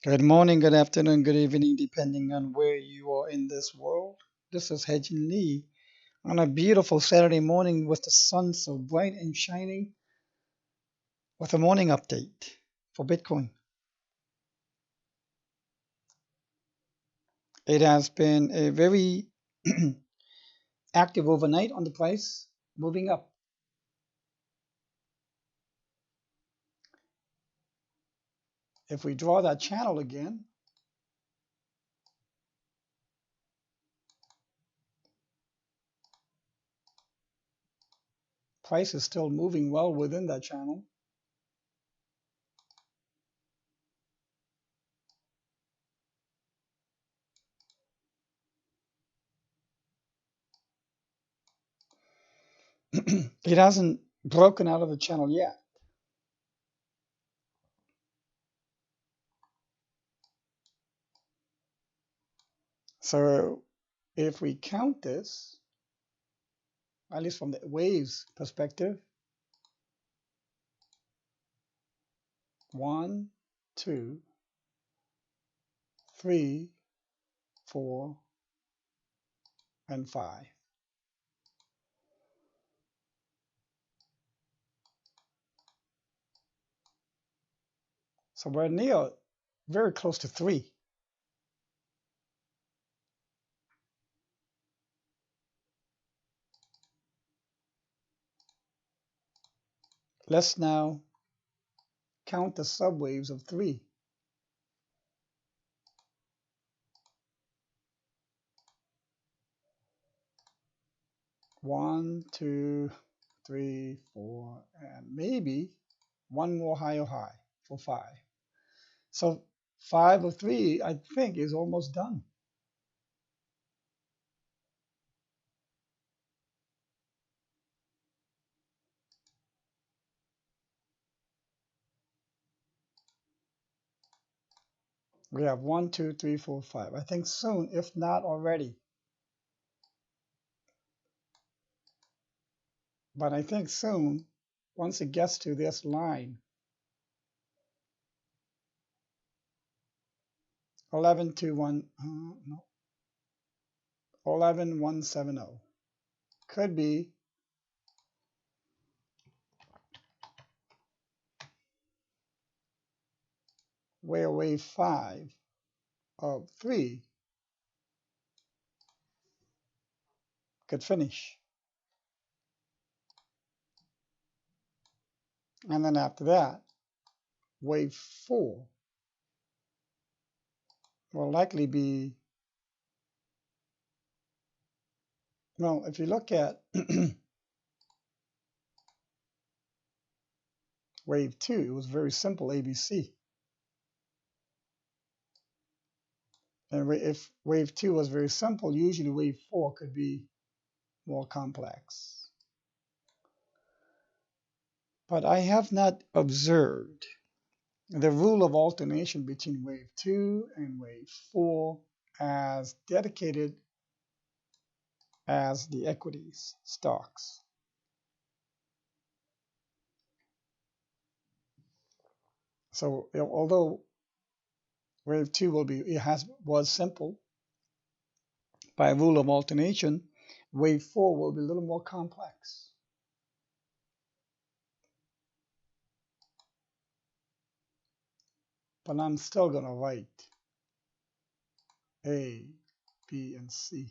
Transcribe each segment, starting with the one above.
Good morning, good afternoon, good evening, depending on where you are in this world. This is Hejin Lee on a beautiful Saturday morning with the sun so bright and shining with a morning update for Bitcoin. It has been a very active overnight on the price, moving up. If we draw that channel again, price is still moving well within that channel. It hasn't broken out of the channel yet. So if we count this, at least from the waves perspective, 1, 2, 3, 4, and 5. So we're near, very close to 3. Let's now count the subwaves of 3. 1, 2, 3, 4, and maybe one more higher high for 5. So 5 of 3, I think, is almost done. We have 1, 2, 3, 4, 5. I think soon, if not already. But I think soon, once it gets to this line, 1121, no, 11170 could be where wave 5 of 3 could finish. And then after that, wave 4 will likely be, well, if you look at wave 2, it was very simple ABC. And if wave 2 was very simple, usually wave 4 could be more complex. But I have not observed the rule of alternation between wave 2 and wave 4 as dedicated as the equities stocks. So although wave 2 was simple by rule of alternation, wave 4 will be a little more complex. But I'm still going to write A, B, and C.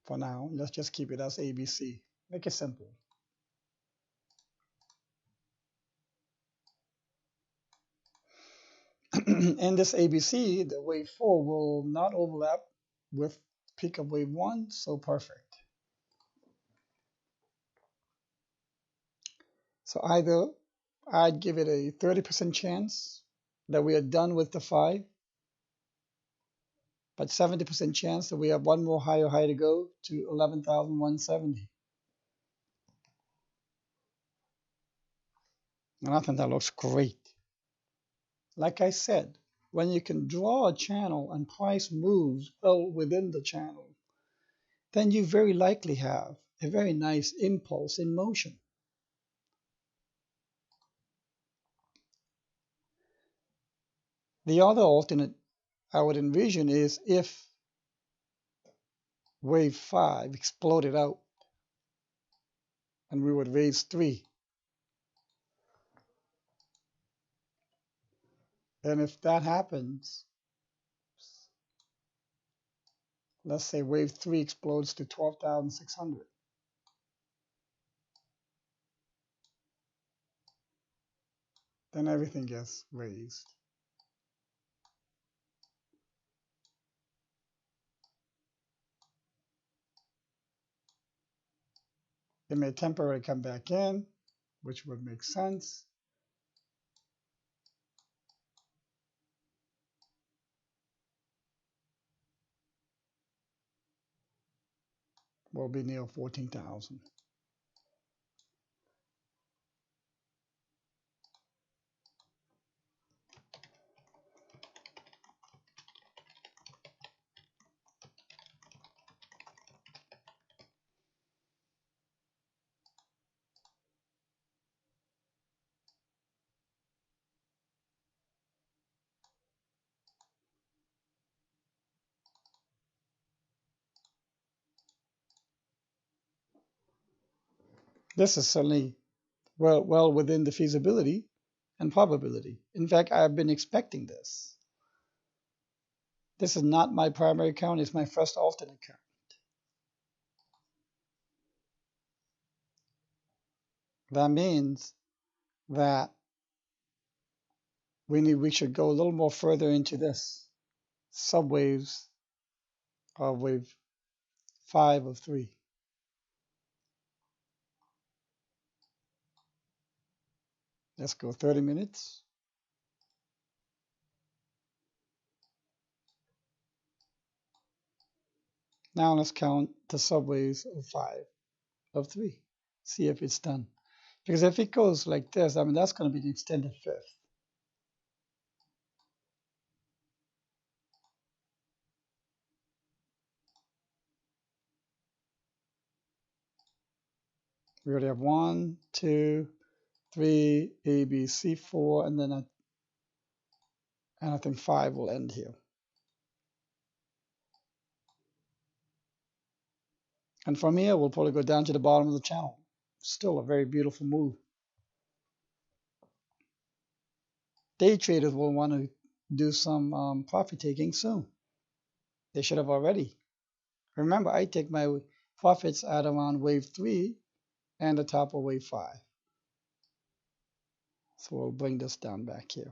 For now, let's just keep it as ABC. Make it simple. In this ABC, the wave 4 will not overlap with peak of wave 1, so perfect. So either I'd give it a 30% chance that we are done with the 5, but 70% chance that we have one more higher high to go to 11,170. And I think that looks great. Like I said, when you can draw a channel and price moves well within the channel, then you very likely have a very nice impulse in motion. The other alternate I would envision is if wave 5 exploded out and we would raise 3. And if that happens, let's say wave 3 explodes to 12,600. Then everything gets raised. It may temporarily come back in, which would make sense. We'll be near 14,000. This is certainly well within the feasibility and probability. In fact, I've been expecting this. This is not my primary account, it's my first alternate account. That means that we should go a little more further into this. Subwaves of wave 5 of 3. Let's go 30 minutes. Now let's count the subwaves of 5 of 3. See if it's done. Because if it goes like this, I mean, that's going to be the extended fifth. We already have 1, 2, 3, A, B, C, 4, and then I think 5 will end here. And from here, we'll probably go down to the bottom of the channel. Still a very beautiful move. Day traders will want to do some profit taking soon. They should have already. Remember, I take my profits at around wave 3 and the top of wave 5. So we'll bring this down back here.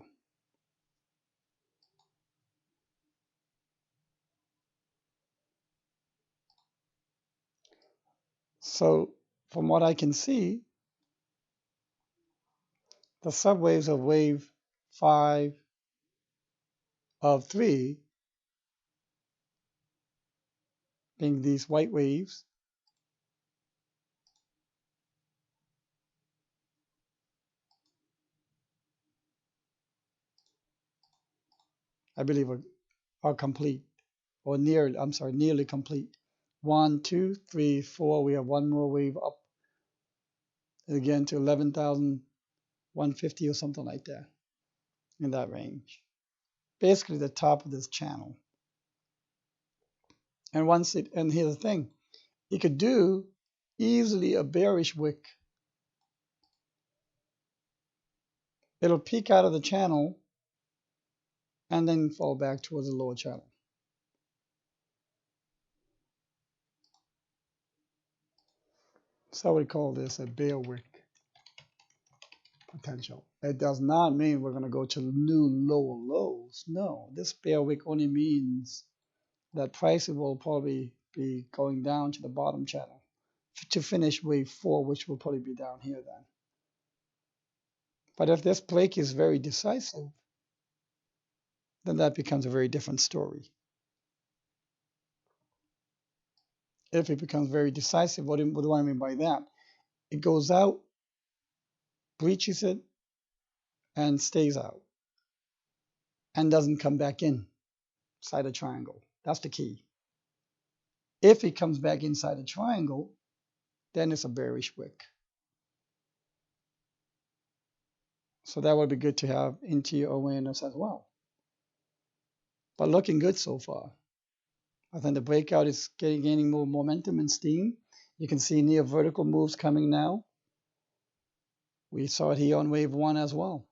So from what I can see, the subwaves of wave 5 of 3, being these white waves, I believe are complete, or nearly complete. 1, 2, 3, 4. We have one more wave up again to 11,150 or something like that, in that range. Basically the top of this channel. And here's the thing, it could do easily a bearish wick. It'll peek out of the channel and then fall back towards the lower channel. So we call this a bear wick potential. It does not mean we're going to go to new lower lows. No, this bear wick only means that prices will probably be going down to the bottom channel to finish wave 4, which will probably be down here then. But if this break is very decisive, then that becomes a very different story. If it becomes very decisive, what do I mean by that? It goes out, breaches it, and stays out, and doesn't come back in inside a triangle. That's the key. If it comes back inside a triangle, then it's a bearish wick. So that would be good to have into your awareness as well. but looking good so far. I think the breakout is gaining more momentum and steam. You can see near vertical moves coming now. We saw it here on wave one as well.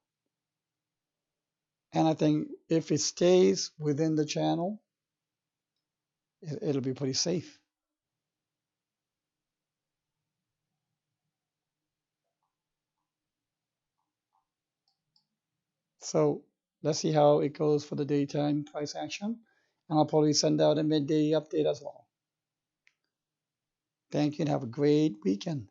And I think if it stays within the channel, it'll be pretty safe. So let's see how it goes for the daytime price action. And I'll probably send out a midday update as well. Thank you and have a great weekend.